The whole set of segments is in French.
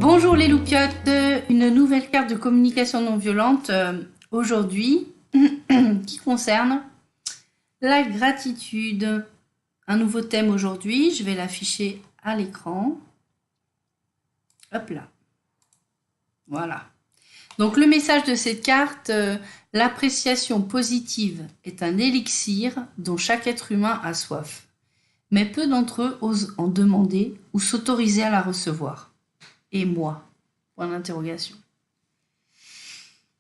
Bonjour les loupiottes, une nouvelle carte de communication non violente aujourd'hui qui concerne la gratitude. Un nouveau thème aujourd'hui, je vais l'afficher à l'écran. Hop là. Voilà. Donc le message de cette carte, l'appréciation positive est un élixir dont chaque être humain a soif. Mais peu d'entre eux osent en demander ou s'autoriser à la recevoir. Et moi? Point d'interrogation.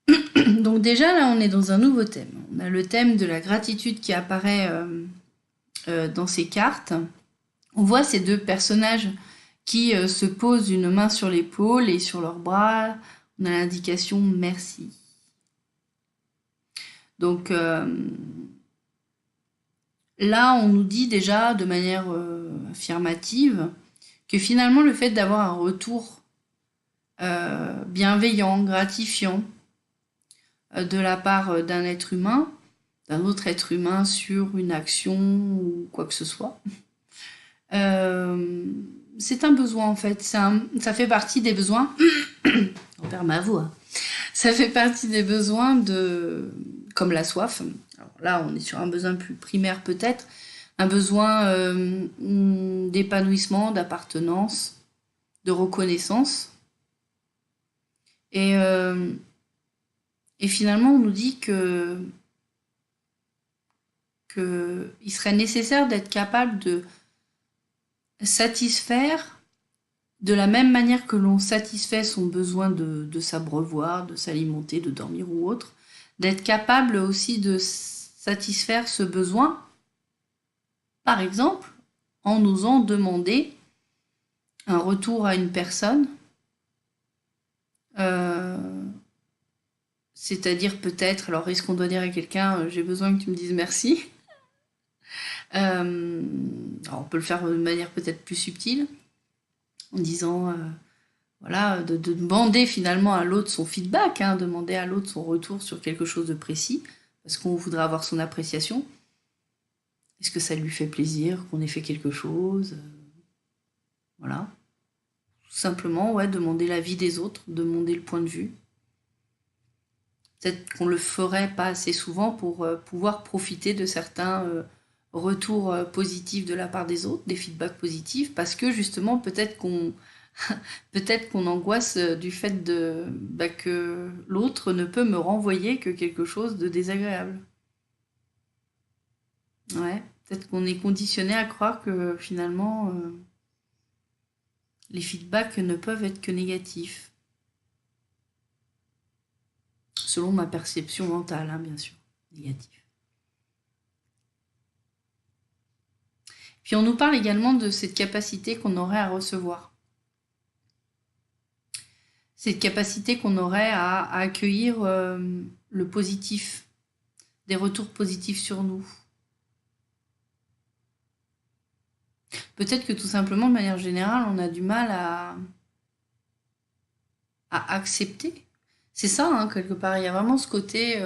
Donc déjà là on est dans un nouveau thème. On a le thème de la gratitude qui apparaît dans ces cartes. On voit ces deux personnages qui se posent une main sur l'épaule et sur leurs bras. On a l'indication merci. Donc là on nous dit déjà de manière affirmative que finalement le fait d'avoir un retour bienveillant, gratifiant de la part d'un être humain, d'un autre être humain sur une action ou quoi que ce soit. C'est un besoin en fait, ça fait partie des besoins, on perd ma voix, ça fait partie des besoins comme la soif. Alors là on est sur un besoin plus primaire peut-être, un besoin d'épanouissement, d'appartenance, de reconnaissance. Et finalement, on nous dit qu'il serait nécessaire d'être capable de satisfaire de la même manière que l'on satisfait son besoin de s'abreuvoir, de s'alimenter, de dormir ou autre, d'être capable aussi de satisfaire ce besoin, par exemple, en osant demander un retour à une personne, c'est-à-dire peut-être, alors est-ce qu'on doit dire à quelqu'un j'ai besoin que tu me dises merci, alors on peut le faire de manière peut-être plus subtile, en disant voilà, de demander finalement à l'autre son feedback, demander à l'autre son retour sur quelque chose de précis, parce qu'on voudrait avoir son appréciation. Est-ce que ça lui fait plaisir qu'on ait fait quelque chose, voilà. Tout simplement, ouais, demander l'avis des autres, demander le point de vue. Peut-être qu'on le ferait pas assez souvent pour pouvoir profiter de certains retours positifs de la part des autres, des feedbacks positifs, parce que justement, peut-être qu'on angoisse du fait que l'autre ne peut me renvoyer que quelque chose de désagréable. Ouais, peut-être qu'on est conditionné à croire que finalement, les feedbacks ne peuvent être que négatifs. Selon ma perception mentale, bien sûr, négatif. Puis on nous parle également de cette capacité qu'on aurait à recevoir. Cette capacité qu'on aurait à accueillir le positif, des retours positifs sur nous. Peut-être que tout simplement, de manière générale, on a du mal à accepter. C'est ça, quelque part. Il y a vraiment ce côté,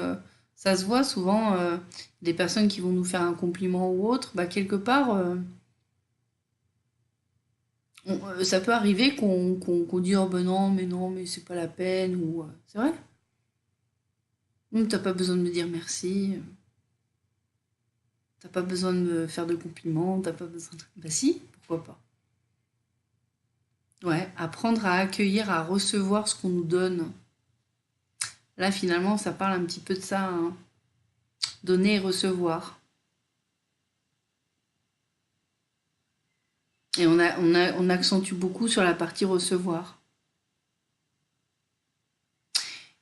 ça se voit souvent, des personnes qui vont nous faire un compliment ou autre, quelque part, ça peut arriver qu'on dise oh ben non, mais c'est pas la peine, ou c'est vrai. T'as pas besoin de me dire merci, t'as pas besoin de me faire de compliments, t'as pas besoin de... Bah si, pourquoi pas. Ouais, apprendre à accueillir, à recevoir ce qu'on nous donne. Là, finalement, ça parle un petit peu de ça, donner et recevoir. Et on accentue beaucoup sur la partie recevoir.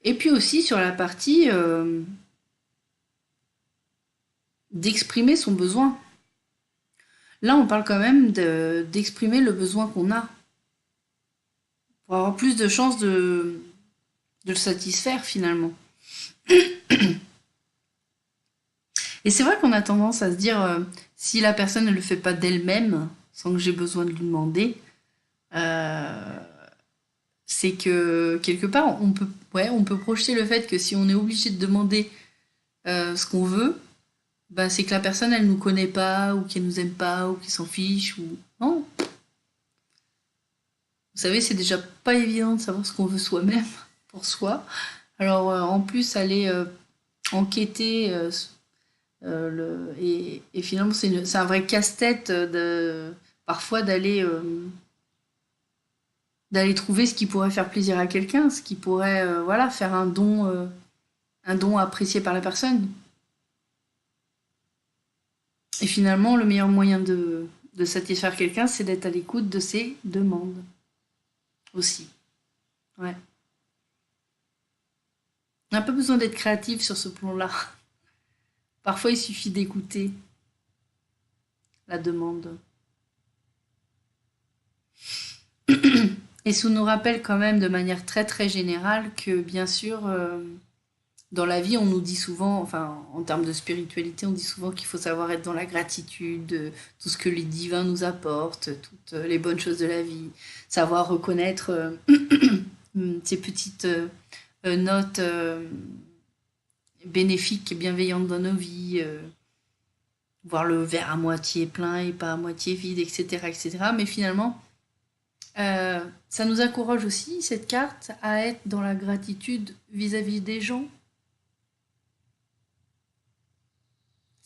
Et puis aussi sur la partie d'exprimer son besoin. Là, on parle quand même d'exprimer le besoin qu'on a. Pour avoir plus de chances de le satisfaire finalement. Et c'est vrai qu'on a tendance à se dire, si la personne ne le fait pas d'elle-même, sans que j'ai besoin de lui demander, c'est que quelque part, on peut projeter le fait que si on est obligé de demander ce qu'on veut, c'est que la personne, elle nous connaît pas, ou qu'elle nous aime pas, ou qu'elle s'en fiche, ou... Non. Vous savez, c'est déjà pas évident de savoir ce qu'on veut soi-même pour soi. Alors, en plus, aller enquêter et finalement, c'est un vrai casse-tête parfois d'aller trouver ce qui pourrait faire plaisir à quelqu'un, ce qui pourrait voilà, faire un don apprécié par la personne. Et finalement, le meilleur moyen de satisfaire quelqu'un, c'est d'être à l'écoute de ses demandes aussi. Ouais. On n'a pas besoin d'être créatif sur ce plan-là. Parfois, il suffit d'écouter la demande. Et ça nous rappelle quand même de manière très très générale que bien sûr, dans la vie, on nous dit souvent, enfin en termes de spiritualité, on dit souvent qu'il faut savoir être dans la gratitude, tout ce que les divins nous apportent, toutes les bonnes choses de la vie, savoir reconnaître ces petites notes bénéfiques et bienveillantes dans nos vies, voir le verre à moitié plein et pas à moitié vide, etc. etc. Mais finalement, ça nous encourage aussi, cette carte, à être dans la gratitude vis-à-vis des gens.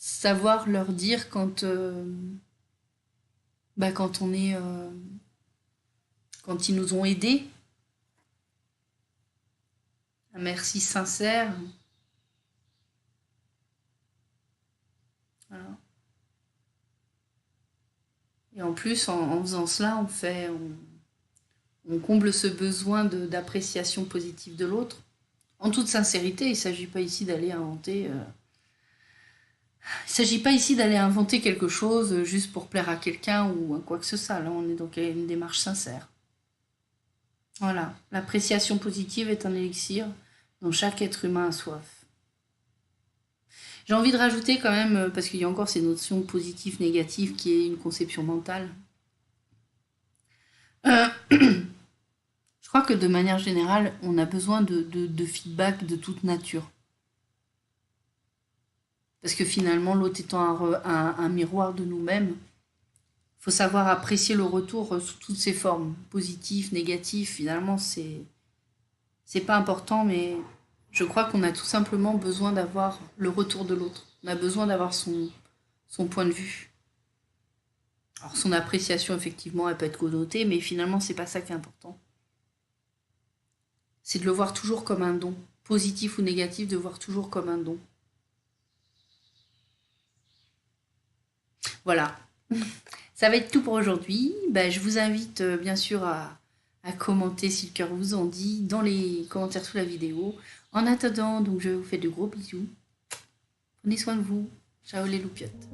Savoir leur dire quand on est... quand ils nous ont aidés. Un merci sincère. Voilà. Et en plus, en faisant cela, on comble ce besoin d'appréciation positive de l'autre. En toute sincérité, il ne s'agit pas ici d'aller inventer... Il ne s'agit pas ici d'aller inventer quelque chose juste pour plaire à quelqu'un ou à quoi que ce soit. Là, on est donc à une démarche sincère. Voilà. L'appréciation positive est un élixir dont chaque être humain a soif. J'ai envie de rajouter quand même, parce qu'il y a encore ces notions positives, négatives, qui est une conception mentale. Je crois que de manière générale, on a besoin de feedback de toute nature. Parce que finalement, l'autre étant un miroir de nous-mêmes, il faut savoir apprécier le retour sous toutes ses formes, positif, négatif. Finalement, c'est pas important, mais je crois qu'on a tout simplement besoin d'avoir le retour de l'autre. On a besoin d'avoir son point de vue. Alors, son appréciation, effectivement, elle peut être connotée, mais finalement, c'est pas ça qui est important. C'est de le voir toujours comme un don. Positif ou négatif, de voir toujours comme un don. Voilà. Ça va être tout pour aujourd'hui. Ben, je vous invite bien sûr à commenter si le cœur vous en dit dans les commentaires sous la vidéo. En attendant, donc je vous fais de gros bisous. Prenez soin de vous. Ciao les loupiottes.